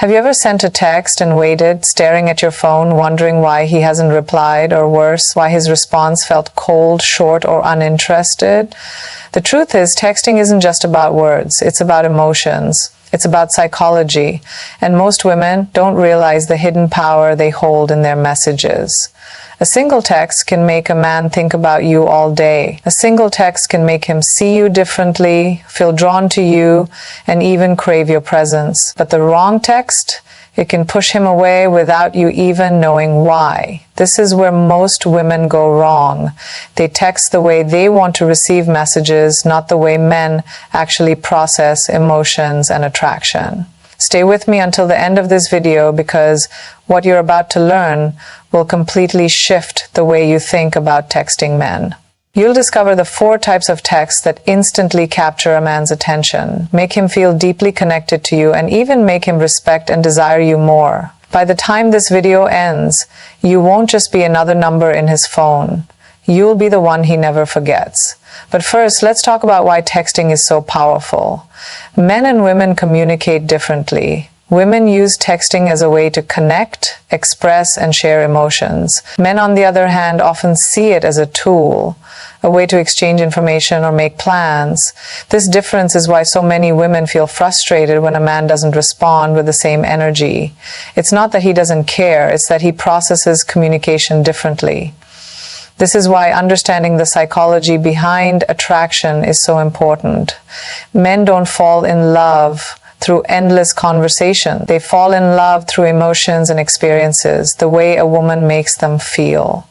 Have you ever sent a text and waited, staring at your phone, wondering why he hasn't replied, or worse, why his response felt cold, short, or uninterested? The truth is, texting isn't just about words, it's about emotions. It's about psychology, and most women don't realize the hidden power they hold in their messages. A single text can make a man think about you all day. A single text can make him see you differently, feel drawn to you, and even crave your presence. But the wrong text, it can push him away without you even knowing why. This is where most women go wrong. They text the way they want to receive messages, not the way men actually process emotions and attraction. Stay with me until the end of this video, because what you're about to learn will completely shift the way you think about texting men. You'll discover the 4 types of texts that instantly capture a man's attention, make him feel deeply connected to you, and even make him respect and desire you more. By the time this video ends, you won't just be another number in his phone. You'll be the one he never forgets. But first, let's talk about why texting is so powerful. Men and women communicate differently. Women use texting as a way to connect, express, and share emotions. Men, on the other hand, often see it as a tool, a way to exchange information or make plans. This difference is why so many women feel frustrated when a man doesn't respond with the same energy. It's not that he doesn't care, it's that he processes communication differently. This is why understanding the psychology behind attraction is so important. Men don't fall in love through endless conversation. They fall in love through emotions and experiences, the way a woman makes them feel.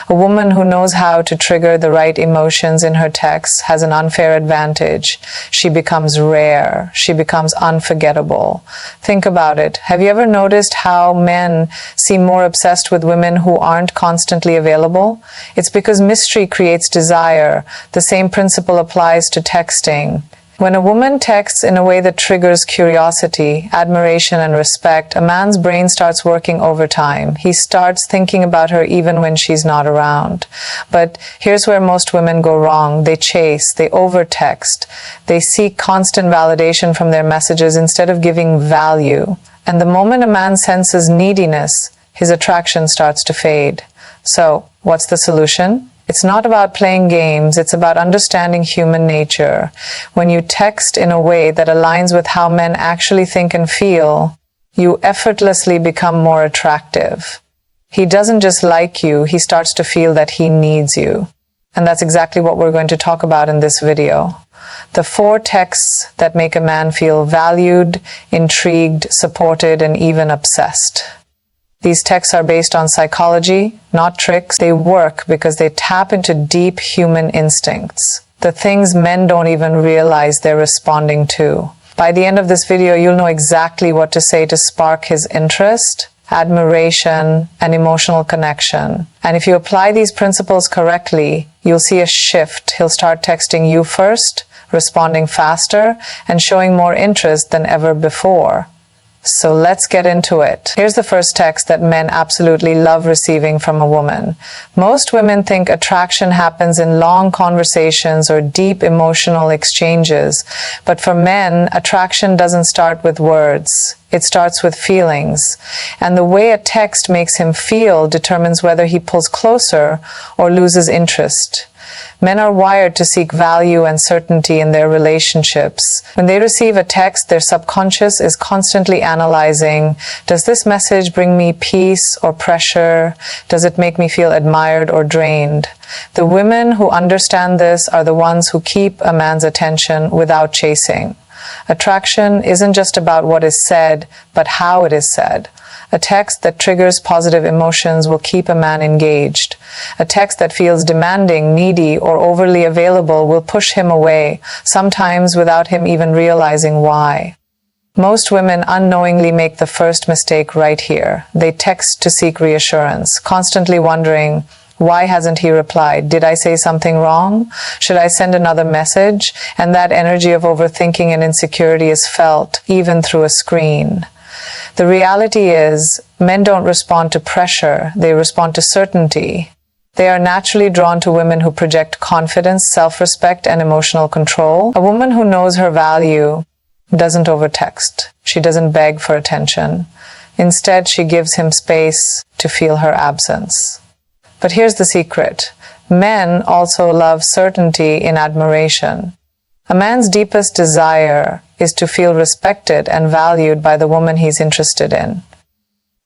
A woman who knows how to trigger the right emotions in her texts has an unfair advantage. She becomes rare. She becomes unforgettable. Think about it. Have you ever noticed how men seem more obsessed with women who aren't constantly available? It's because mystery creates desire. The same principle applies to texting. When a woman texts in a way that triggers curiosity, admiration, and respect, a man's brain starts working overtime. He starts thinking about her even when she's not around. But here's where most women go wrong. They chase, they over-text, they seek constant validation from their messages instead of giving value. And the moment a man senses neediness, his attraction starts to fade. So, what's the solution? It's not about playing games, it's about understanding human nature. When you text in a way that aligns with how men actually think and feel, you effortlessly become more attractive. He doesn't just like you, he starts to feel that he needs you. And that's exactly what we're going to talk about in this video. The 4 texts that make a man feel valued, intrigued, supported, and even obsessed. These texts are based on psychology, not tricks. They work because they tap into deep human instincts, the things men don't even realize they're responding to. By the end of this video, you'll know exactly what to say to spark his interest, admiration, and emotional connection. And if you apply these principles correctly, you'll see a shift. He'll start texting you first, responding faster, and showing more interest than ever before. So let's get into it. Here's the first text that men absolutely love receiving from a woman. Most women think attraction happens in long conversations or deep emotional exchanges. But for men, attraction doesn't start with words. It starts with feelings. And the way a text makes him feel determines whether he pulls closer or loses interest. Men are wired to seek value and certainty in their relationships. When they receive a text, their subconscious is constantly analyzing, does this message bring me peace or pressure? Does it make me feel admired or drained? The women who understand this are the ones who keep a man's attention without chasing. Attraction isn't just about what is said, but how it is said. A text that triggers positive emotions will keep a man engaged. A text that feels demanding, needy, or overly available will push him away, sometimes without him even realizing why. Most women unknowingly make the first mistake right here. They text to seek reassurance, constantly wondering, why hasn't he replied? Did I say something wrong? Should I send another message? And that energy of overthinking and insecurity is felt even through a screen. The reality is, men don't respond to pressure, they respond to certainty. They are naturally drawn to women who project confidence, self-respect, and emotional control. A woman who knows her value doesn't overtext. She doesn't beg for attention. Instead, she gives him space to feel her absence. But here's the secret. Men also love certainty in admiration. A man's deepest desire is to feel respected and valued by the woman he's interested in.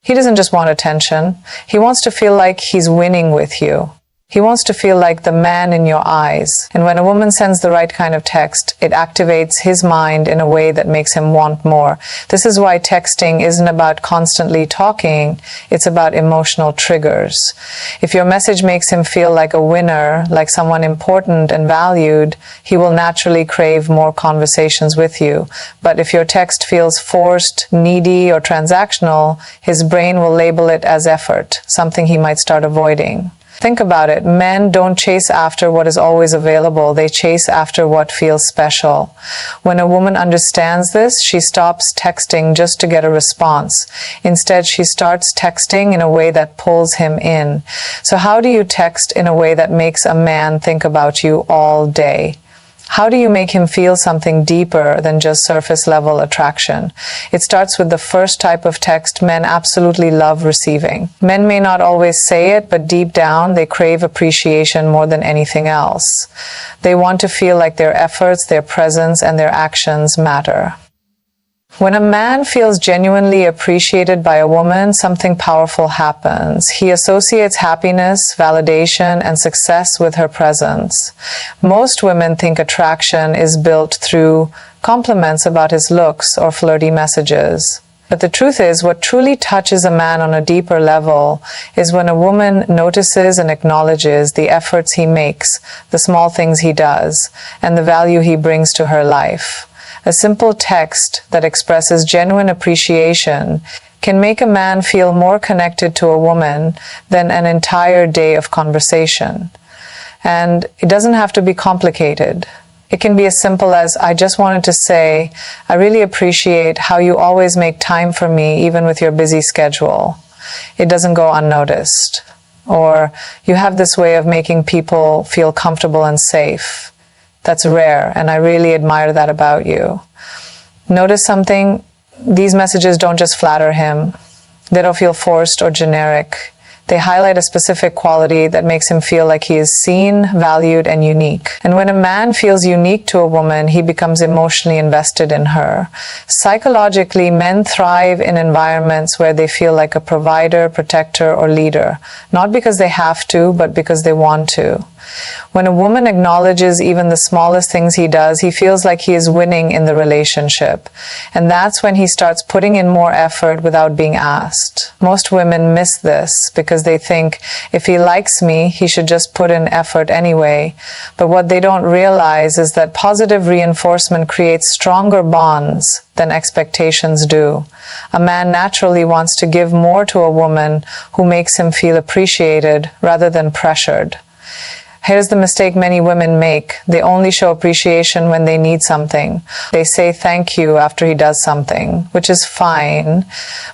He doesn't just want attention. He wants to feel like he's winning with you. He wants to feel like the man in your eyes. And when a woman sends the right kind of text, it activates his mind in a way that makes him want more. This is why texting isn't about constantly talking. It's about emotional triggers. If your message makes him feel like a winner, like someone important and valued, he will naturally crave more conversations with you. But if your text feels forced, needy, or transactional, his brain will label it as effort, something he might start avoiding. Think about it. Men don't chase after what is always available. They chase after what feels special. When a woman understands this, she stops texting just to get a response. Instead, she starts texting in a way that pulls him in. So how do you text in a way that makes a man think about you all day? How do you make him feel something deeper than just surface level attraction? It starts with the first type of text men absolutely love receiving. Men may not always say it, but deep down they crave appreciation more than anything else. They want to feel like their efforts, their presence, and their actions matter. When a man feels genuinely appreciated by a woman, something powerful happens. He associates happiness, validation, and success with her presence. Most women think attraction is built through compliments about his looks or flirty messages. But the truth is, what truly touches a man on a deeper level is when a woman notices and acknowledges the efforts he makes, the small things he does, and the value he brings to her life. A simple text that expresses genuine appreciation can make a man feel more connected to a woman than an entire day of conversation. And it doesn't have to be complicated. It can be as simple as, I just wanted to say, I really appreciate how you always make time for me even with your busy schedule. It doesn't go unnoticed. Or, you have this way of making people feel comfortable and safe. That's rare, and I really admire that about you. Notice something? These messages don't just flatter him. They don't feel forced or generic. They highlight a specific quality that makes him feel like he is seen, valued, and unique. And when a man feels unique to a woman, he becomes emotionally invested in her. Psychologically, men thrive in environments where they feel like a provider, protector, or leader. Not because they have to, but because they want to. When a woman acknowledges even the smallest things he does, he feels like he is winning in the relationship. And that's when he starts putting in more effort without being asked. Most women miss this because they think, if he likes me, he should just put in effort anyway. But what they don't realize is that positive reinforcement creates stronger bonds than expectations do. A man naturally wants to give more to a woman who makes him feel appreciated rather than pressured. Here's the mistake many women make. They only show appreciation when they need something. They say thank you after he does something, which is fine.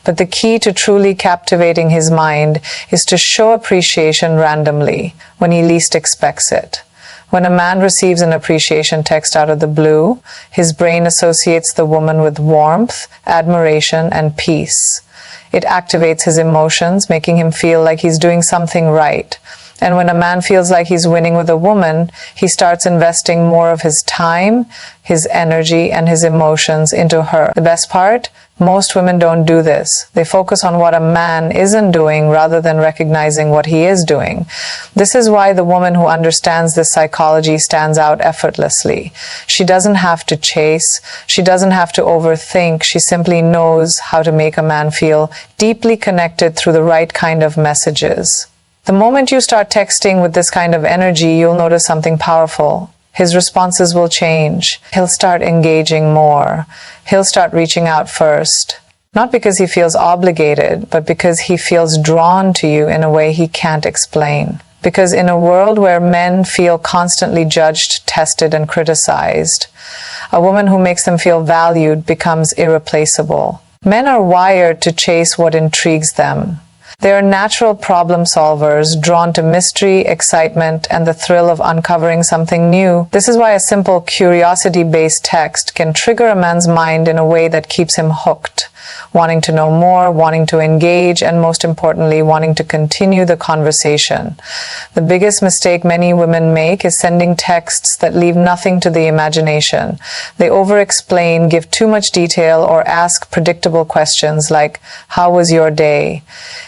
But the key to truly captivating his mind is to show appreciation randomly, when he least expects it. When a man receives an appreciation text out of the blue, his brain associates the woman with warmth, admiration, and peace. It activates his emotions, making him feel like he's doing something right. And when a man feels like he's winning with a woman, he starts investing more of his time, his energy, and his emotions into her. The best part? Most women don't do this. They focus on what a man isn't doing rather than recognizing what he is doing. This is why the woman who understands this psychology stands out effortlessly. She doesn't have to chase. She doesn't have to overthink. She simply knows how to make a man feel deeply connected through the right kind of messages. The moment you start texting with this kind of energy, you'll notice something powerful. His responses will change. He'll start engaging more. He'll start reaching out first. Not because he feels obligated, but because he feels drawn to you in a way he can't explain. Because in a world where men feel constantly judged, tested, and criticized, a woman who makes them feel valued becomes irreplaceable. Men are wired to chase what intrigues them. They are natural problem solvers, drawn to mystery, excitement, and the thrill of uncovering something new. This is why a simple curiosity-based text can trigger a man's mind in a way that keeps him hooked, wanting to know more, wanting to engage, and most importantly, wanting to continue the conversation. The biggest mistake many women make is sending texts that leave nothing to the imagination. They over-explain, give too much detail, or ask predictable questions like, "How was your day?"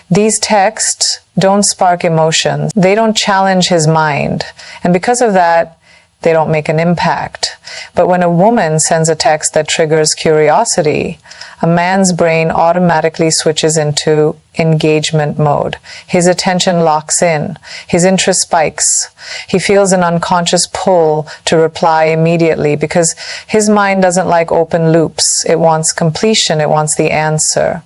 These texts don't spark emotions. They don't challenge his mind. And because of that, they don't make an impact. But when a woman sends a text that triggers curiosity, a man's brain automatically switches into engagement mode. His attention locks in. His interest spikes. He feels an unconscious pull to reply immediately because his mind doesn't like open loops. It wants completion. It wants the answer.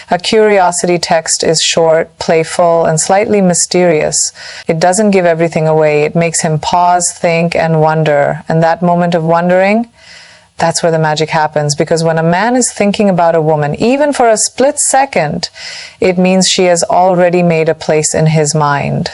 A curiosity text is short, playful, and slightly mysterious. It doesn't give everything away. It makes him pause, think, and wonder. And that moment of wondering, that's where the magic happens. Because when a man is thinking about a woman, even for a split second, it means she has already made a place in his mind.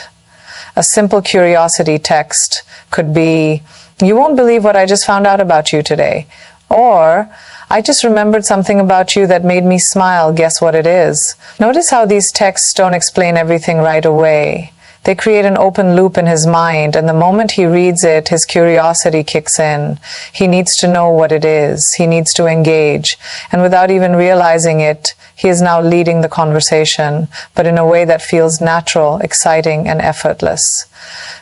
A simple curiosity text could be, "You won't believe what I just found out about you today." Or, "I just remembered something about you that made me smile. Guess what it is?" Notice how these texts don't explain everything right away. They create an open loop in his mind, and the moment he reads it, his curiosity kicks in. He needs to know what it is. He needs to engage. And without even realizing it, he is now leading the conversation, but in a way that feels natural, exciting, and effortless.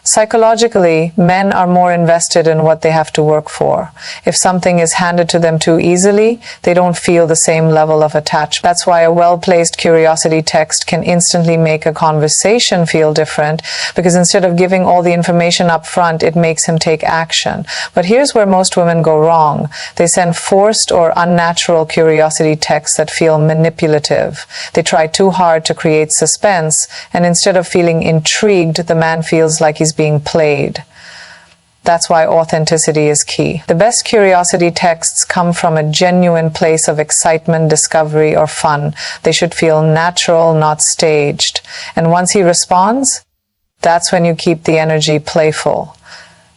Psychologically, men are more invested in what they have to work for. If something is handed to them too easily, they don't feel the same level of attachment. That's why a well-placed curiosity text can instantly make a conversation feel different, because instead of giving all the information up front, it makes him take action. But here's where most women go wrong. They send forced or unnatural curiosity texts that feel manipulative. They try too hard to create suspense, and instead of feeling intrigued, the man feels like he's being played. That's why authenticity is key. The best curiosity texts come from a genuine place of excitement, discovery, or fun. They should feel natural, not staged. And once he responds, that's when you keep the energy playful.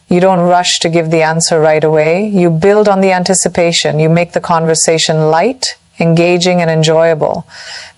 You don't rush to give the answer right away. You build on the anticipation. You make the conversation light, engaging, and enjoyable.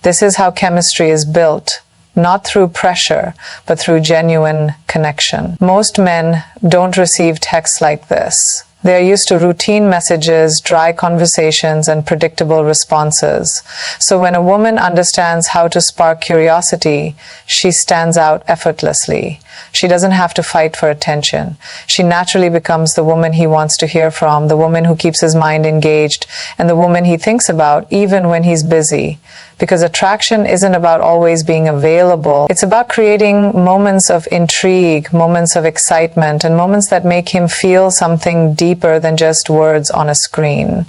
This is how chemistry is built. Not through pressure, but through genuine connection. Most men don't receive texts like this. They are used to routine messages, dry conversations, and predictable responses. So when a woman understands how to spark curiosity, she stands out effortlessly. She doesn't have to fight for attention. She naturally becomes the woman he wants to hear from, the woman who keeps his mind engaged, and the woman he thinks about even when he's busy. Because attraction isn't about always being available. It's about creating moments of intrigue, moments of excitement, and moments that make him feel something deeper than just words on a screen.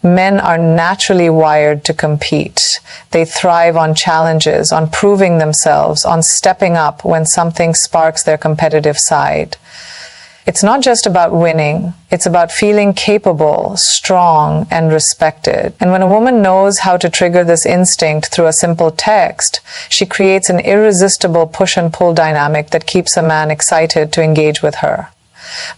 Men are naturally wired to compete. They thrive on challenges, on proving themselves, on stepping up when something sparks their competitive side. It's not just about winning, it's about feeling capable, strong, and respected. And when a woman knows how to trigger this instinct through a simple text, she creates an irresistible push and pull dynamic that keeps a man excited to engage with her.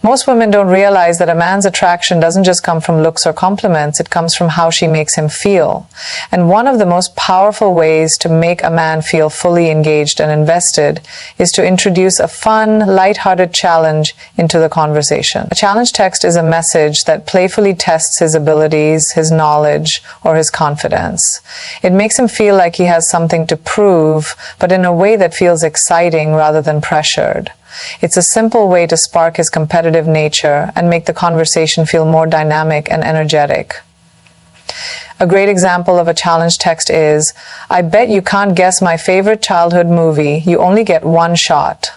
Most women don't realize that a man's attraction doesn't just come from looks or compliments, it comes from how she makes him feel. And one of the most powerful ways to make a man feel fully engaged and invested is to introduce a fun, lighthearted challenge into the conversation. A challenge text is a message that playfully tests his abilities, his knowledge, or his confidence. It makes him feel like he has something to prove, but in a way that feels exciting rather than pressured. It's a simple way to spark his competitive nature and make the conversation feel more dynamic and energetic. A great example of a challenge text is, "I bet you can't guess my favorite childhood movie. You only get one shot."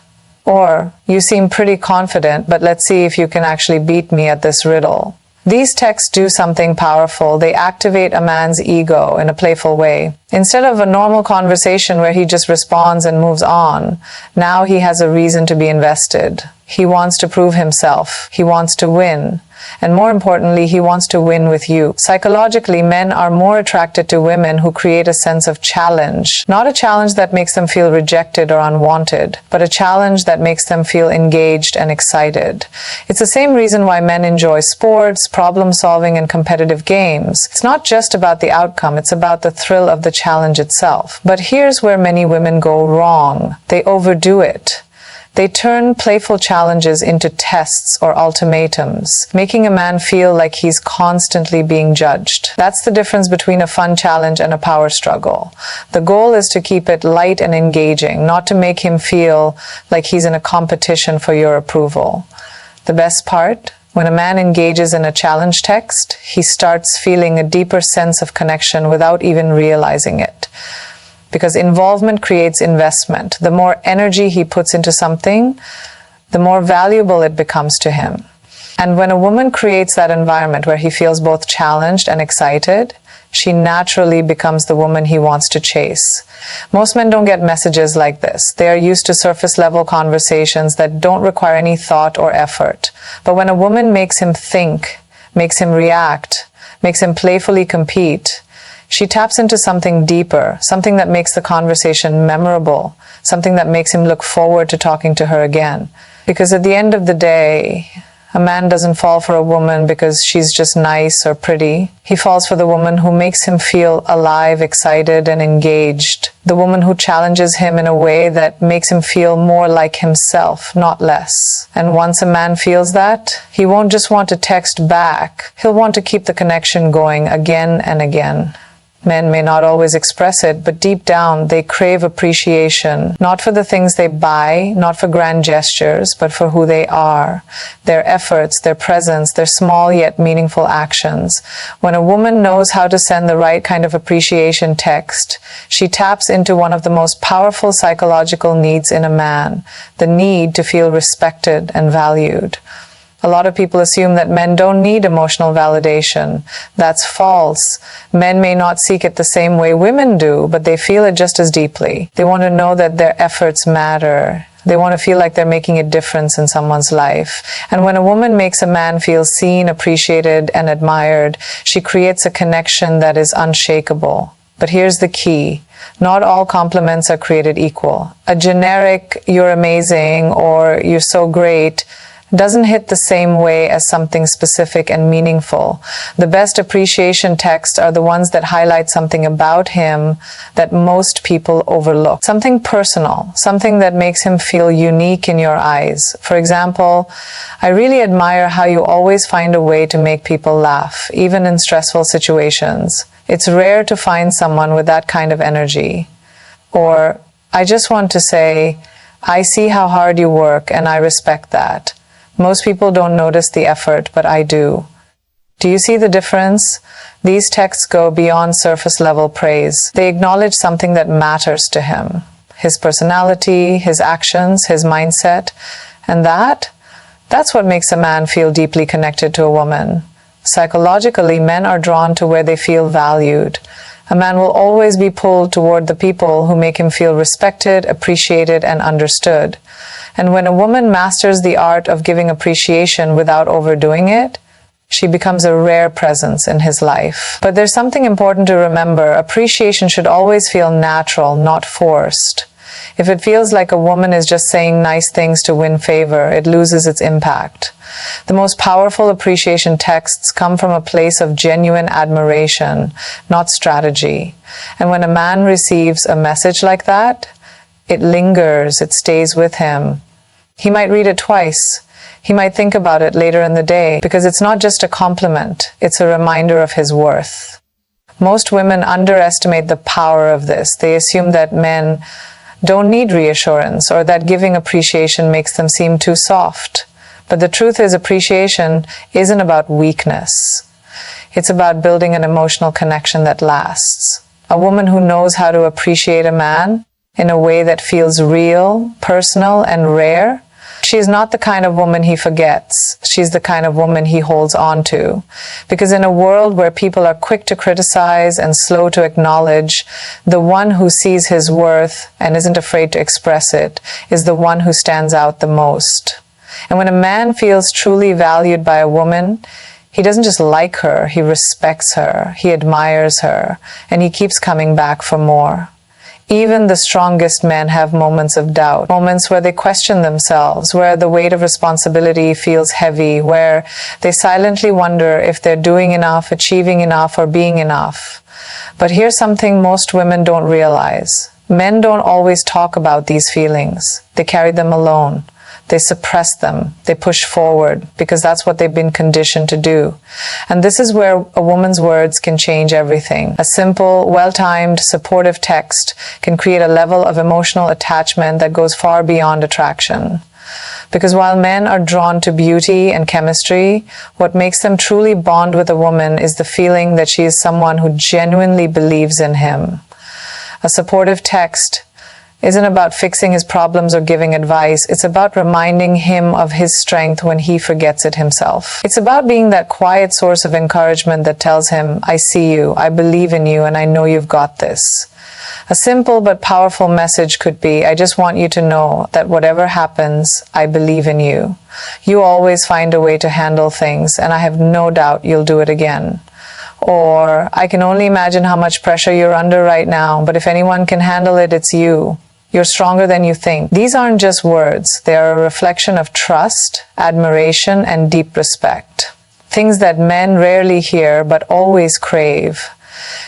Or, "You seem pretty confident, but let's see if you can actually beat me at this riddle." These texts do something powerful. They activate a man's ego in a playful way. Instead of a normal conversation where he just responds and moves on, now he has a reason to be invested. He wants to prove himself. He wants to win. And more importantly, he wants to win with you. Psychologically, men are more attracted to women who create a sense of challenge. Not a challenge that makes them feel rejected or unwanted, but a challenge that makes them feel engaged and excited. It's the same reason why men enjoy sports, problem solving, and competitive games. It's not just about the outcome, it's about the thrill of the challenge itself. But here's where many women go wrong. They overdo it. They turn playful challenges into tests or ultimatums, making a man feel like he's constantly being judged. That's the difference between a fun challenge and a power struggle. The goal is to keep it light and engaging, not to make him feel like he's in a competition for your approval. The best part? When a man engages in a challenge text, he starts feeling a deeper sense of connection without even realizing it. Because involvement creates investment. The more energy he puts into something, the more valuable it becomes to him. And when a woman creates that environment where he feels both challenged and excited, she naturally becomes the woman he wants to chase. Most men don't get messages like this. They are used to surface-level conversations that don't require any thought or effort. But when a woman makes him think, makes him react, makes him playfully compete, she taps into something deeper, something that makes the conversation memorable, something that makes him look forward to talking to her again. Because at the end of the day, a man doesn't fall for a woman because she's just nice or pretty. He falls for the woman who makes him feel alive, excited, and engaged. The woman who challenges him in a way that makes him feel more like himself, not less. And once a man feels that, he won't just want to text back. He'll want to keep the connection going again and again. Men may not always express it, but deep down they crave appreciation, not for the things they buy, not for grand gestures, but for who they are, their efforts, their presence, their small yet meaningful actions. When a woman knows how to send the right kind of appreciation text, she taps into one of the most powerful psychological needs in a man, the need to feel respected and valued. A lot of people assume that men don't need emotional validation. That's false. Men may not seek it the same way women do, but they feel it just as deeply. They want to know that their efforts matter. They want to feel like they're making a difference in someone's life. And when a woman makes a man feel seen, appreciated, and admired, she creates a connection that is unshakable. But here's the key. Not all compliments are created equal. A generic, "you're amazing," or "you're so great," doesn't hit the same way as something specific and meaningful. The best appreciation texts are the ones that highlight something about him that most people overlook. Something personal, something that makes him feel unique in your eyes. For example, "I really admire how you always find a way to make people laugh, even in stressful situations. It's rare to find someone with that kind of energy." Or, "I just want to say, I see how hard you work and I respect that. Most people don't notice the effort, but I do." Do you see the difference? These texts go beyond surface-level praise. They acknowledge something that matters to him. His personality, his actions, his mindset. And that's what makes a man feel deeply connected to a woman. Psychologically, men are drawn to where they feel valued. A man will always be pulled toward the people who make him feel respected, appreciated, and understood. And when a woman masters the art of giving appreciation without overdoing it, she becomes a rare presence in his life. But there's something important to remember. Appreciation should always feel natural, not forced. If it feels like a woman is just saying nice things to win favor, it loses its impact. The most powerful appreciation texts come from a place of genuine admiration, not strategy. And when a man receives a message like that, it lingers, it stays with him. He might read it twice. He might think about it later in the day, because it's not just a compliment, it's a reminder of his worth. Most women underestimate the power of this. They assume that men don't need reassurance, or that giving appreciation makes them seem too soft. But the truth is, appreciation isn't about weakness. It's about building an emotional connection that lasts. A woman who knows how to appreciate a man in a way that feels real, personal, and rare, she's not the kind of woman he forgets. She's the kind of woman he holds on to. Because in a world where people are quick to criticize and slow to acknowledge, the one who sees his worth and isn't afraid to express it is the one who stands out the most. And when a man feels truly valued by a woman, he doesn't just like her, he respects her, he admires her, and he keeps coming back for more. Even the strongest men have moments of doubt, moments where they question themselves, where the weight of responsibility feels heavy, where they silently wonder if they're doing enough, achieving enough, or being enough. But here's something most women don't realize. Men don't always talk about these feelings. They carry them alone. They suppress them. They push forward because that's what they've been conditioned to do. And this is where a woman's words can change everything. A simple, well-timed, supportive text can create a level of emotional attachment that goes far beyond attraction. Because while men are drawn to beauty and chemistry, what makes them truly bond with a woman is the feeling that she is someone who genuinely believes in him. A supportive text isn't about fixing his problems or giving advice. It's about reminding him of his strength when he forgets it himself. It's about being that quiet source of encouragement that tells him, I see you, I believe in you, and I know you've got this. A simple but powerful message could be, I just want you to know that whatever happens, I believe in you. You always find a way to handle things, and I have no doubt you'll do it again. Or, I can only imagine how much pressure you're under right now, but if anyone can handle it, it's you. You're stronger than you think. These aren't just words. They are a reflection of trust, admiration, and deep respect. Things that men rarely hear, but always crave.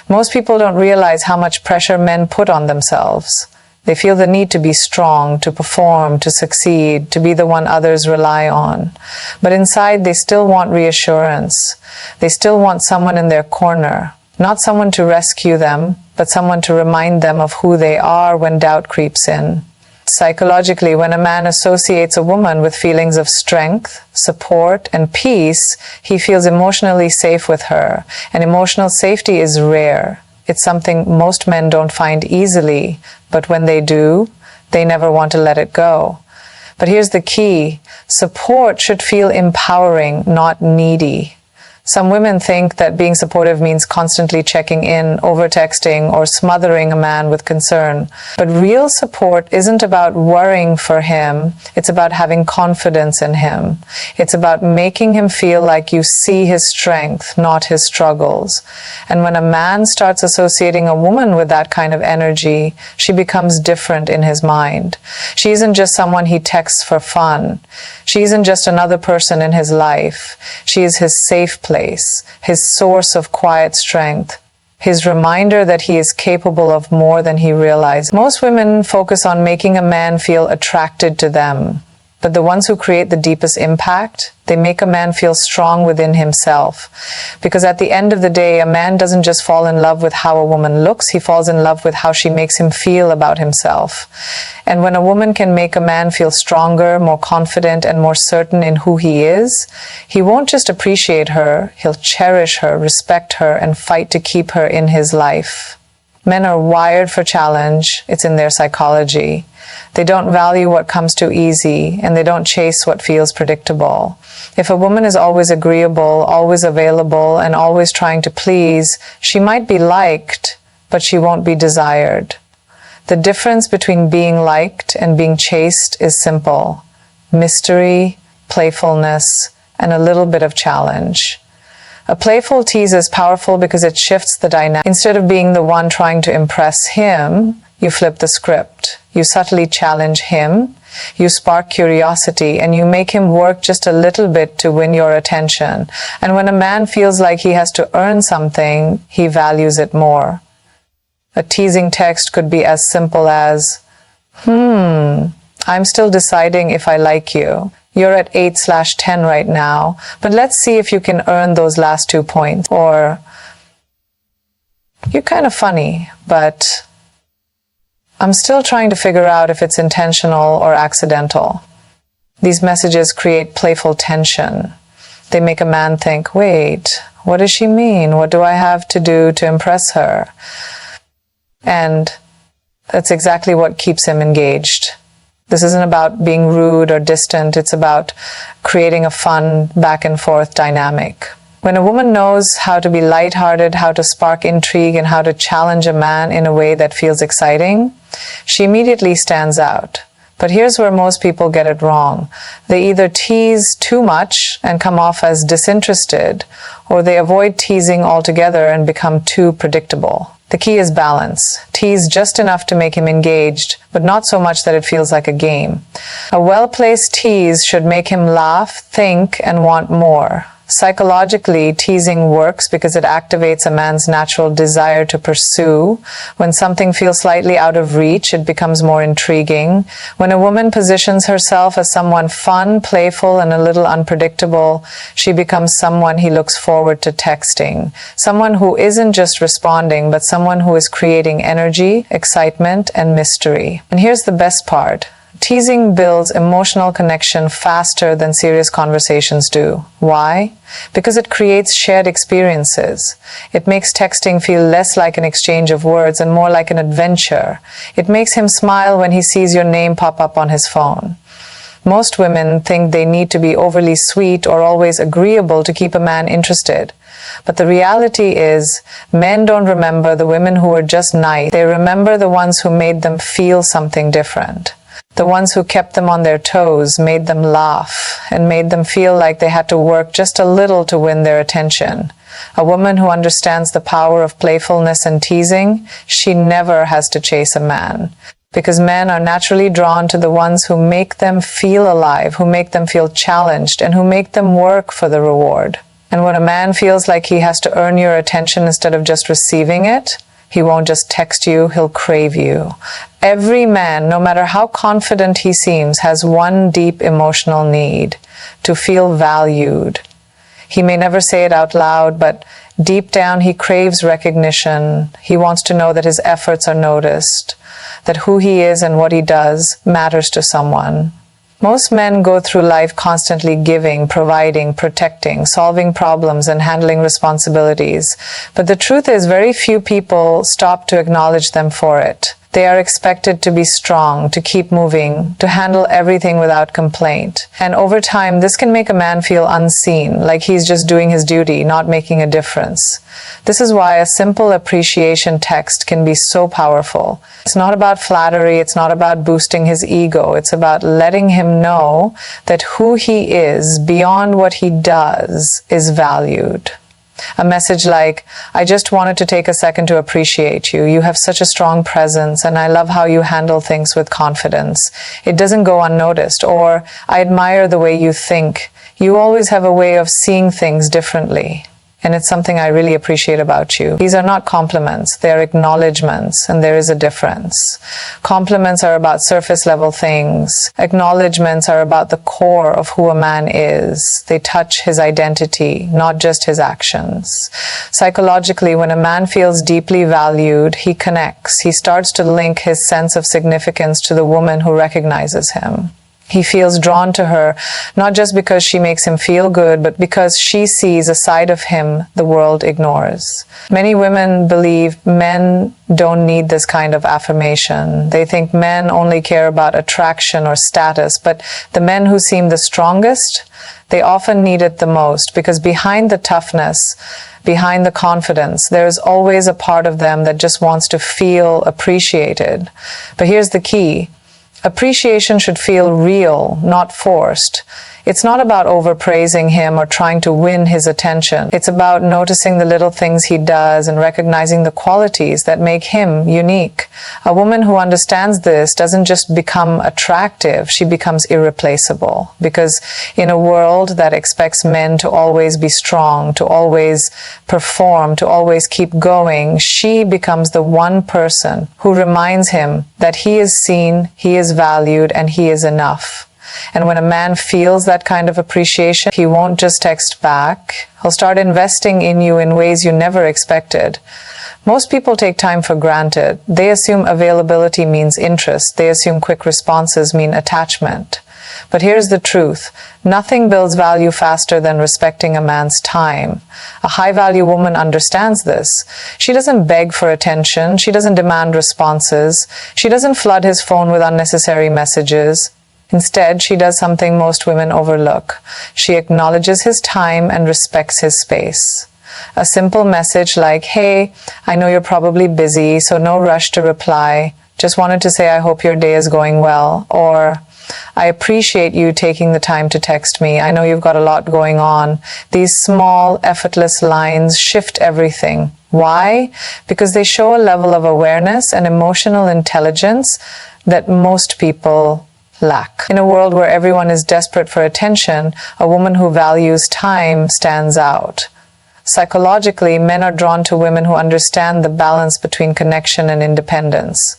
Most people don't realize how much pressure men put on themselves. They feel the need to be strong, to perform, to succeed, to be the one others rely on. But inside, they still want reassurance. They still want someone in their corner. Not someone to rescue them, but someone to remind them of who they are when doubt creeps in. Psychologically, when a man associates a woman with feelings of strength, support, and peace, he feels emotionally safe with her. And emotional safety is rare. It's something most men don't find easily, but when they do, they never want to let it go. But here's the key. Support should feel empowering, not needy. Some women think that being supportive means constantly checking in, over-texting, or smothering a man with concern. But real support isn't about worrying for him. It's about having confidence in him. It's about making him feel like you see his strength, not his struggles. And when a man starts associating a woman with that kind of energy, she becomes different in his mind. She isn't just someone he texts for fun. She isn't just another person in his life. She is his safe place, his source of quiet strength, his reminder that he is capable of more than he realizes. Most women focus on making a man feel attracted to them, but the ones who create the deepest impact, they make a man feel strong within himself. Because at the end of the day, a man doesn't just fall in love with how a woman looks, he falls in love with how she makes him feel about himself. And when a woman can make a man feel stronger, more confident, and more certain in who he is, he won't just appreciate her, he'll cherish her, respect her, and fight to keep her in his life. Men are wired for challenge. It's in their psychology. They don't value what comes too easy, and they don't chase what feels predictable. If a woman is always agreeable, always available, and always trying to please, she might be liked, but she won't be desired. The difference between being liked and being chased is simple: mystery, playfulness, and a little bit of challenge. A playful tease is powerful because it shifts the dynamic. Instead of being the one trying to impress him, you flip the script. You subtly challenge him, you spark curiosity, and you make him work just a little bit to win your attention. And when a man feels like he has to earn something, he values it more. A teasing text could be as simple as, I'm still deciding if I like you. You're at 8/10 right now, but let's see if you can earn those last 2 points. Or, you're kind of funny, but I'm still trying to figure out if it's intentional or accidental. These messages create playful tension. They make a man think, wait, what does she mean? What do I have to do to impress her? And that's exactly what keeps him engaged. This isn't about being rude or distant. It's about creating a fun back and forth dynamic. When a woman knows how to be lighthearted, how to spark intrigue, and how to challenge a man in a way that feels exciting, she immediately stands out. But here's where most people get it wrong. They either tease too much and come off as disinterested, or they avoid teasing altogether and become too predictable. The key is balance. Tease just enough to make him engaged, but not so much that it feels like a game. A well-placed tease should make him laugh, think, and want more. Psychologically, teasing works because it activates a man's natural desire to pursue. When something feels slightly out of reach, it becomes more intriguing. When a woman positions herself as someone fun, playful, and a little unpredictable, she becomes someone he looks forward to texting. Someone who isn't just responding, but someone who is creating energy, excitement, and mystery. And here's the best part. Teasing builds emotional connection faster than serious conversations do. Why? Because it creates shared experiences. It makes texting feel less like an exchange of words and more like an adventure. It makes him smile when he sees your name pop up on his phone. Most women think they need to be overly sweet or always agreeable to keep a man interested. But the reality is, men don't remember the women who were just nice. They remember the ones who made them feel something different. The ones who kept them on their toes, made them laugh, and made them feel like they had to work just a little to win their attention. A woman who understands the power of playfulness and teasing, she never has to chase a man. Because men are naturally drawn to the ones who make them feel alive, who make them feel challenged, and who make them work for the reward. And when a man feels like he has to earn your attention instead of just receiving it, he won't just text you, he'll crave you. Every man, no matter how confident he seems, has one deep emotional need: to feel valued. He may never say it out loud, but deep down he craves recognition. He wants to know that his efforts are noticed, that who he is and what he does matters to someone. Most men go through life constantly giving, providing, protecting, solving problems, and handling responsibilities. But the truth is, very few people stop to acknowledge them for it. They are expected to be strong, to keep moving, to handle everything without complaint. And over time, this can make a man feel unseen, like he's just doing his duty, not making a difference. This is why a simple appreciation text can be so powerful. It's not about flattery, it's not about boosting his ego, it's about letting him know that who he is, beyond what he does, is valued. A message like, "I just wanted to take a second to appreciate you. You have such a strong presence, and I love how you handle things with confidence. It doesn't go unnoticed." Or, "I admire the way you think. You always have a way of seeing things differently, and it's something I really appreciate about you." These are not compliments, they are acknowledgements, and there is a difference. Compliments are about surface level things. Acknowledgements are about the core of who a man is. They touch his identity, not just his actions. Psychologically, when a man feels deeply valued, he connects. He starts to link his sense of significance to the woman who recognizes him. He feels drawn to her, not just because she makes him feel good, but because she sees a side of him the world ignores. Many women believe men don't need this kind of affirmation. They think men only care about attraction or status, but the men who seem the strongest, they often need it the most, because behind the toughness, behind the confidence, there's always a part of them that just wants to feel appreciated. But here's the key. Appreciation should feel real, not forced. It's not about overpraising him or trying to win his attention. It's about noticing the little things he does and recognizing the qualities that make him unique. A woman who understands this doesn't just become attractive, she becomes irreplaceable. Because in a world that expects men to always be strong, to always perform, to always keep going, she becomes the one person who reminds him that he is seen, he is valued, and he is enough. And when a man feels that kind of appreciation, he won't just text back. He'll start investing in you in ways you never expected. Most people take time for granted. They assume availability means interest. They assume quick responses mean attachment. But here's the truth. Nothing builds value faster than respecting a man's time. A high-value woman understands this. She doesn't beg for attention. She doesn't demand responses. She doesn't flood his phone with unnecessary messages. Instead, she does something most women overlook. She acknowledges his time and respects his space. A simple message like, "Hey, I know you're probably busy, so no rush to reply. just wanted to say I hope your day is going well, or I appreciate you taking the time to text me. I know you've got a lot going on. These small, effortless lines shift everything. Why? Because they show a level of awareness and emotional intelligence that most people lack. In a world where everyone is desperate for attention, a woman who values time stands out. Psychologically, men are drawn to women who understand the balance between connection and independence.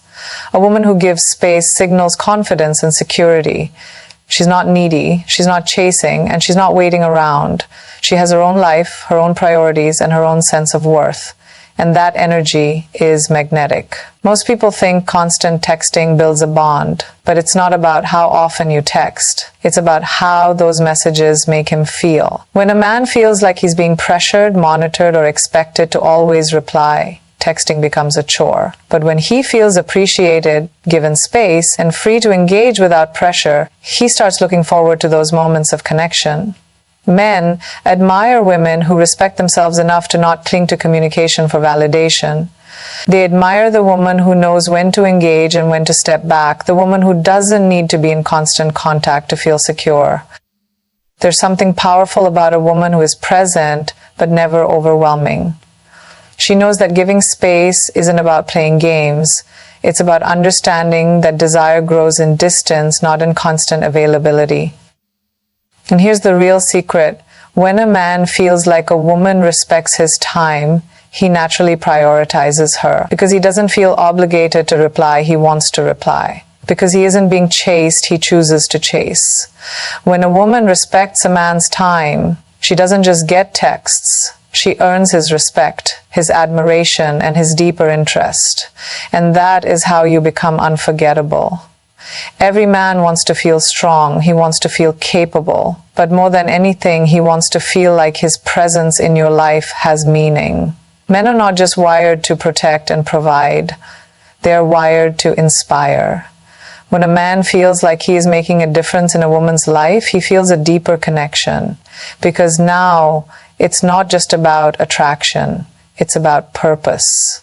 A woman who gives space signals confidence and security. She's not needy, she's not chasing, and she's not waiting around. She has her own life, her own priorities, and her own sense of worth. And that energy is magnetic. Most people think constant texting builds a bond, but it's not about how often you text. It's about how those messages make him feel. When a man feels like he's being pressured, monitored, or expected to always reply, texting becomes a chore. But when he feels appreciated, given space, and free to engage without pressure, he starts looking forward to those moments of connection. Men admire women who respect themselves enough to not cling to communication for validation. They admire the woman who knows when to engage and when to step back, the woman who doesn't need to be in constant contact to feel secure. There's something powerful about a woman who is present but never overwhelming. She knows that giving space isn't about playing games. It's about understanding that desire grows in distance, not in constant availability. And here's the real secret. When a man feels like a woman respects his time, he naturally prioritizes her. Because he doesn't feel obligated to reply, he wants to reply. Because he isn't being chased, he chooses to chase. When a woman respects a man's time, she doesn't just get texts. She earns his respect, his admiration, and his deeper interest. And that is how you become unforgettable. Every man wants to feel strong. He wants to feel capable. But more than anything, he wants to feel like his presence in your life has meaning. Men are not just wired to protect and provide. They are wired to inspire. When a man feels like he is making a difference in a woman's life, he feels a deeper connection. Because now, it's not just about attraction. It's about purpose.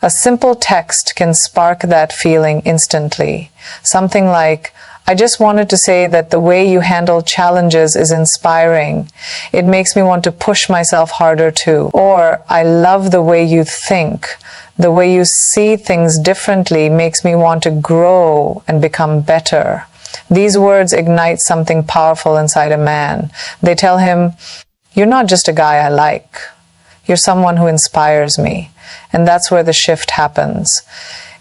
A simple text can spark that feeling instantly. Something like, I just wanted to say that the way you handle challenges is inspiring. It makes me want to push myself harder too. Or, I love the way you think. The way you see things differently makes me want to grow and become better. These words ignite something powerful inside a man. They tell him, you're not just a guy I like. You're someone who inspires me. And that's where the shift happens.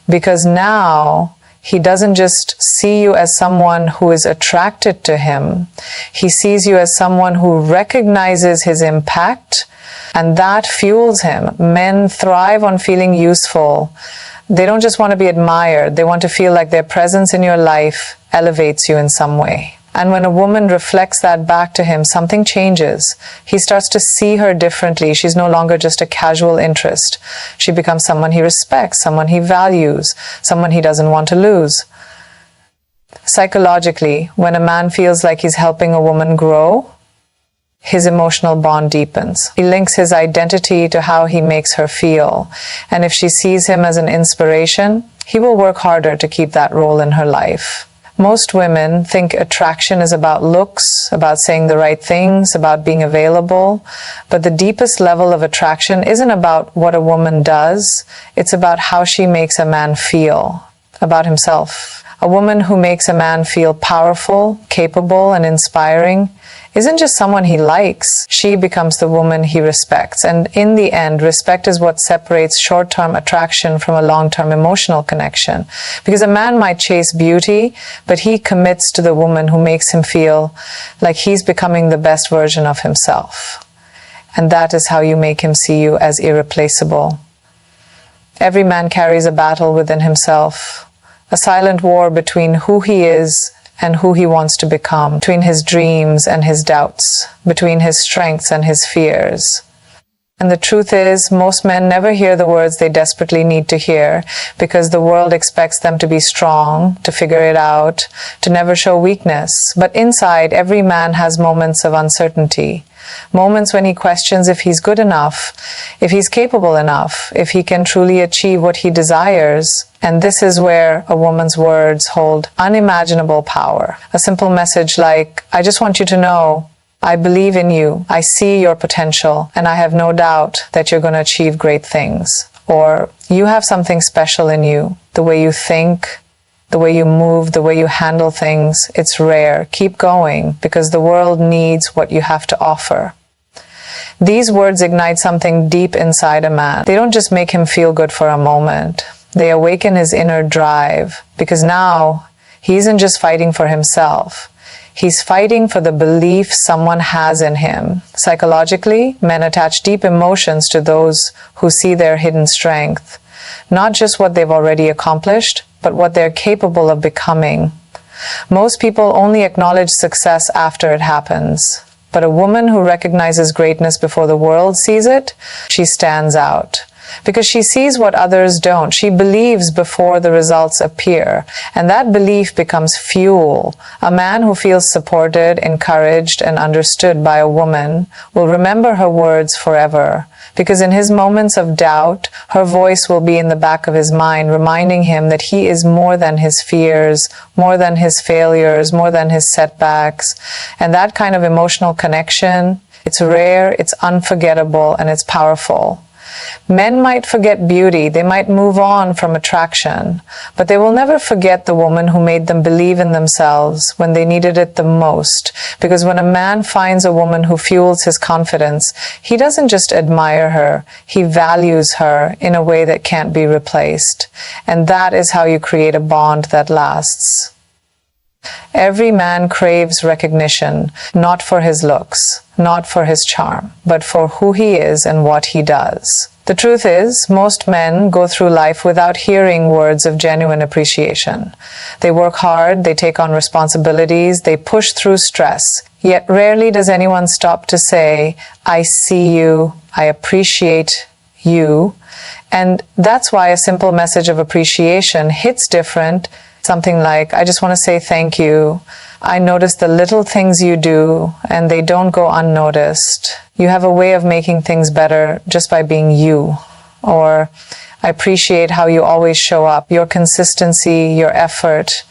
Because now, he doesn't just see you as someone who is attracted to him. He sees you as someone who recognizes his impact, and that fuels him. Men thrive on feeling useful. They don't just want to be admired. They want to feel like their presence in your life elevates you in some way. And when a woman reflects that back to him, something changes. He starts to see her differently. She's no longer just a casual interest. She becomes someone he respects, someone he values, someone he doesn't want to lose. Psychologically, when a man feels like he's helping a woman grow, his emotional bond deepens. He links his identity to how he makes her feel. And if she sees him as an inspiration, he will work harder to keep that role in her life. Most women think attraction is about looks, about saying the right things, about being available. But the deepest level of attraction isn't about what a woman does. It's about how she makes a man feel about himself. A woman who makes a man feel powerful, capable, and inspiring isn't just someone he likes. She becomes the woman he respects. And in the end, respect is what separates short-term attraction from a long-term emotional connection. Because a man might chase beauty, but he commits to the woman who makes him feel like he's becoming the best version of himself. And that is how you make him see you as irreplaceable. Every man carries a battle within himself, a silent war between who he is and who he wants to become, between his dreams and his doubts, between his strengths and his fears. And the truth is, most men never hear the words they desperately need to hear because the world expects them to be strong, to figure it out, to never show weakness. But inside, every man has moments of uncertainty, Moments when he questions if he's good enough, if he's capable enough, if he can truly achieve what he desires. And this is where a woman's words hold unimaginable power. A simple message like, I just want you to know, I believe in you, I see your potential, and I have no doubt that you're going to achieve great things. Or, you have something special in you, the way you think, the way you move, the way you handle things, it's rare. Keep going, because the world needs what you have to offer. These words ignite something deep inside a man. They don't just make him feel good for a moment. They awaken his inner drive, because now he isn't just fighting for himself. He's fighting for the belief someone has in him. Psychologically, men attach deep emotions to those who see their hidden strength. Not just what they've already accomplished, but what they're capable of becoming. Most people only acknowledge success after it happens. But a woman who recognizes greatness before the world sees it, she stands out. Because she sees what others don't. She believes before the results appear. And that belief becomes fuel. A man who feels supported, encouraged, and understood by a woman will remember her words forever. Because in his moments of doubt, her voice will be in the back of his mind, reminding him that he is more than his fears, more than his failures, more than his setbacks. And that kind of emotional connection, it's rare, it's unforgettable, and it's powerful. Men might forget beauty, they might move on from attraction, but they will never forget the woman who made them believe in themselves when they needed it the most. Because when a man finds a woman who fuels his confidence, he doesn't just admire her, he values her in a way that can't be replaced. And that is how you create a bond that lasts. Every man craves recognition, not for his looks, not for his charm, but for who he is and what he does. The truth is, most men go through life without hearing words of genuine appreciation. They work hard, they take on responsibilities, they push through stress. Yet rarely does anyone stop to say, I see you, I appreciate you. And that's why a simple message of appreciation hits different. Something like, I just want to say thank you. I notice the little things you do, and they don't go unnoticed. You have a way of making things better just by being you. Or, I appreciate how you always show up. Your consistency, your effort,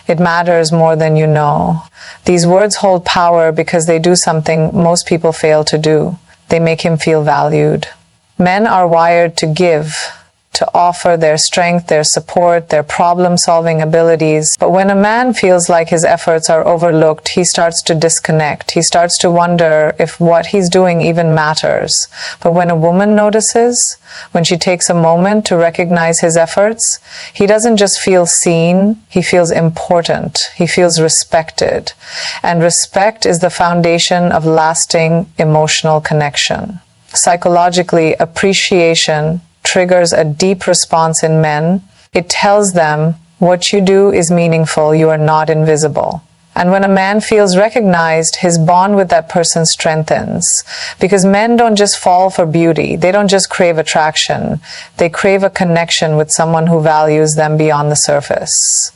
it matters more than you know. These words hold power because they do something most people fail to do. They make him feel valued. Men are wired to give, to offer their strength, their support, their problem-solving abilities. But when a man feels like his efforts are overlooked, he starts to disconnect. He starts to wonder if what he's doing even matters. But when a woman notices, when she takes a moment to recognize his efforts, he doesn't just feel seen, he feels important. He feels respected. And respect is the foundation of lasting emotional connection. Psychologically, appreciation triggers a deep response in men. It tells them, what you do is meaningful, you are not invisible. And when a man feels recognized, his bond with that person strengthens. Because men don't just fall for beauty, they don't just crave attraction, they crave a connection with someone who values them beyond the surface.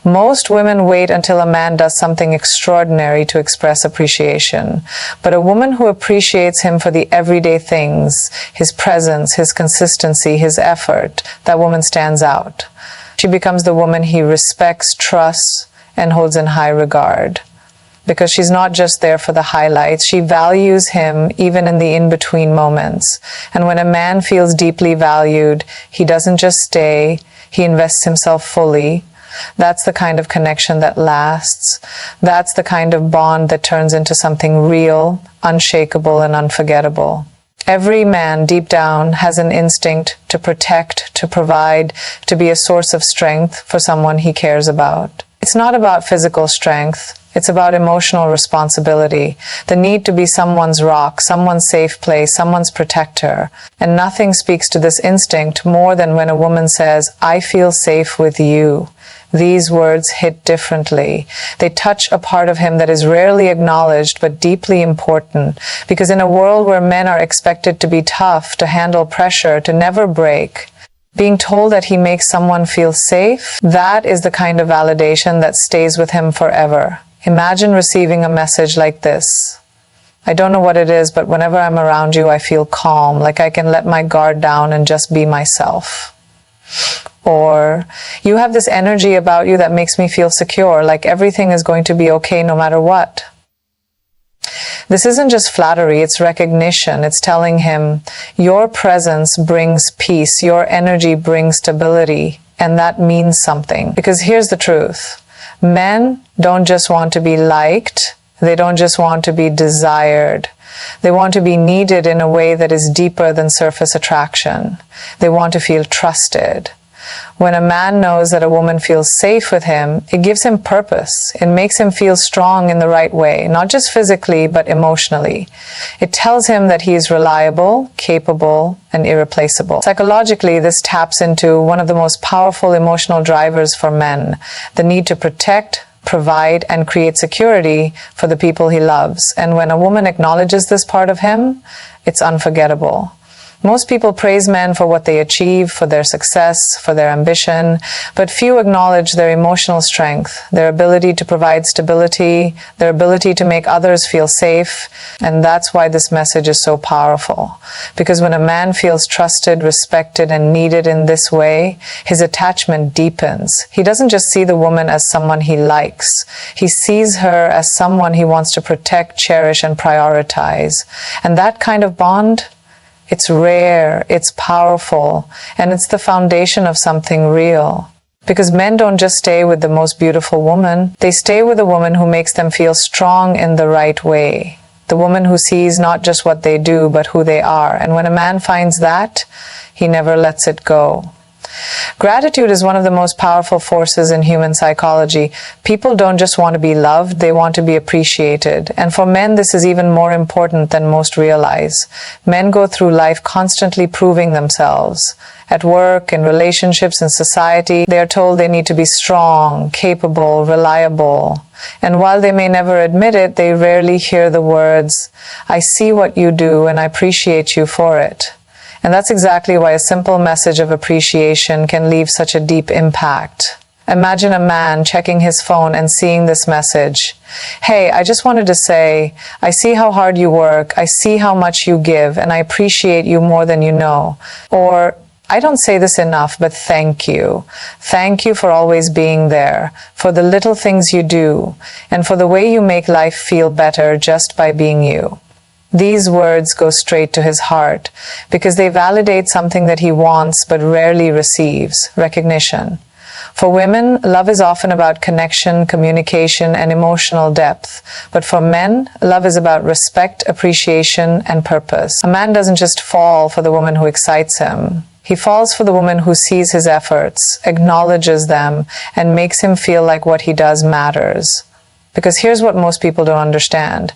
Most women wait until a man does something extraordinary to express appreciation. But a woman who appreciates him for the everyday things, his presence, his consistency, his effort, that woman stands out. She becomes the woman he respects, trusts, and holds in high regard. Because she's not just there for the highlights, she values him even in the in-between moments. And when a man feels deeply valued, he doesn't just stay, he invests himself fully. That's the kind of connection that lasts. That's the kind of bond that turns into something real, unshakable, and unforgettable. Every man deep down has an instinct to protect, to provide, to be a source of strength for someone he cares about. It's not about physical strength. It's about emotional responsibility, the need to be someone's rock, someone's safe place, someone's protector. And nothing speaks to this instinct more than when a woman says, I feel safe with you. These words hit differently. They touch a part of him that is rarely acknowledged but deeply important. Because in a world where men are expected to be tough, to handle pressure, to never break, being told that he makes someone feel safe, that is the kind of validation that stays with him forever. Imagine receiving a message like this. I don't know what it is, but whenever I'm around you, I feel calm, like I can let my guard down and just be myself. Or, you have this energy about you that makes me feel secure, like everything is going to be okay no matter what. This isn't just flattery, it's recognition. It's telling him, your presence brings peace, your energy brings stability, and that means something. Because here's the truth. Men don't just want to be liked, they don't just want to be desired. They want to be needed in a way that is deeper than surface attraction. They want to feel trusted. When a man knows that a woman feels safe with him, it gives him purpose. It makes him feel strong in the right way, not just physically, but emotionally. It tells him that he is reliable, capable, and irreplaceable. Psychologically, this taps into one of the most powerful emotional drivers for men, the need to protect, provide, and create security for the people he loves. And when a woman acknowledges this part of him, it's unforgettable. Most people praise men for what they achieve, for their success, for their ambition, but few acknowledge their emotional strength, their ability to provide stability, their ability to make others feel safe, and that's why this message is so powerful. Because when a man feels trusted, respected, and needed in this way, his attachment deepens. He doesn't just see the woman as someone he likes. He sees her as someone he wants to protect, cherish, and prioritize. And that kind of bond, it's rare, it's powerful, and it's the foundation of something real. Because men don't just stay with the most beautiful woman, they stay with a woman who makes them feel strong in the right way. The woman who sees not just what they do, but who they are. And when a man finds that, he never lets it go. Gratitude is one of the most powerful forces in human psychology. People don't just want to be loved, they want to be appreciated. And for men, this is even more important than most realize. Men go through life constantly proving themselves. At work, in relationships, in society, they are told they need to be strong, capable, reliable. And while they may never admit it, they rarely hear the words, "I see what you do and I appreciate you for it." And that's exactly why a simple message of appreciation can leave such a deep impact. Imagine a man checking his phone and seeing this message. "Hey, I just wanted to say, I see how hard you work, I see how much you give, and I appreciate you more than you know." Or, "I don't say this enough, but thank you. Thank you for always being there, for the little things you do, and for the way you make life feel better just by being you." These words go straight to his heart because they validate something that he wants but rarely receives: recognition. For women, love is often about connection, communication, and emotional depth. But for men, love is about respect, appreciation, and purpose. A man doesn't just fall for the woman who excites him. He falls for the woman who sees his efforts, acknowledges them, and makes him feel like what he does matters. Because here's what most people don't understand.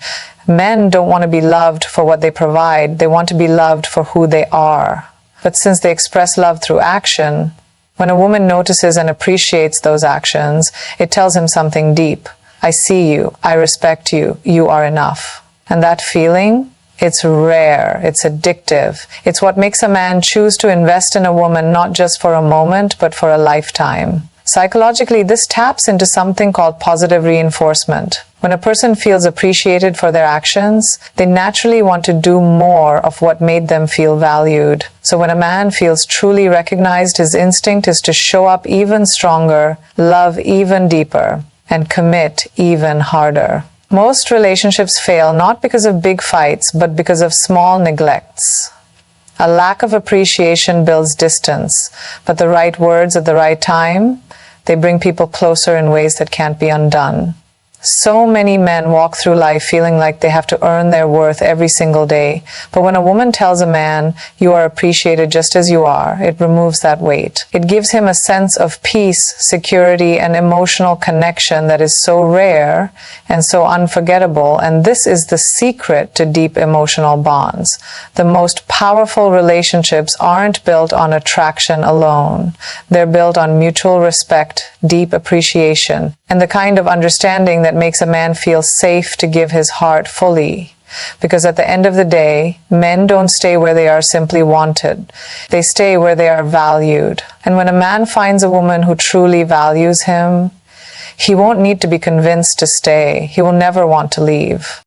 Men don't want to be loved for what they provide. They want to be loved for who they are. But since they express love through action, when a woman notices and appreciates those actions, it tells him something deep. "I see you. I respect you. You are enough." And that feeling, it's rare. It's addictive. It's what makes a man choose to invest in a woman not just for a moment, but for a lifetime. Psychologically, this taps into something called positive reinforcement. When a person feels appreciated for their actions, they naturally want to do more of what made them feel valued. So when a man feels truly recognized, his instinct is to show up even stronger, love even deeper, and commit even harder. Most relationships fail not because of big fights, but because of small neglects. A lack of appreciation builds distance, but the right words at the right time, they bring people closer in ways that can't be undone. So many men walk through life feeling like they have to earn their worth every single day. But when a woman tells a man, "You are appreciated just as you are," it removes that weight. It gives him a sense of peace, security, and emotional connection that is so rare and so unforgettable. And this is the secret to deep emotional bonds. The most powerful relationships aren't built on attraction alone. They're built on mutual respect, deep appreciation, and the kind of understanding that makes a man feel safe to give his heart fully. Because at the end of the day, men don't stay where they are simply wanted. They stay where they are valued. And when a man finds a woman who truly values him, he won't need to be convinced to stay. He will never want to leave.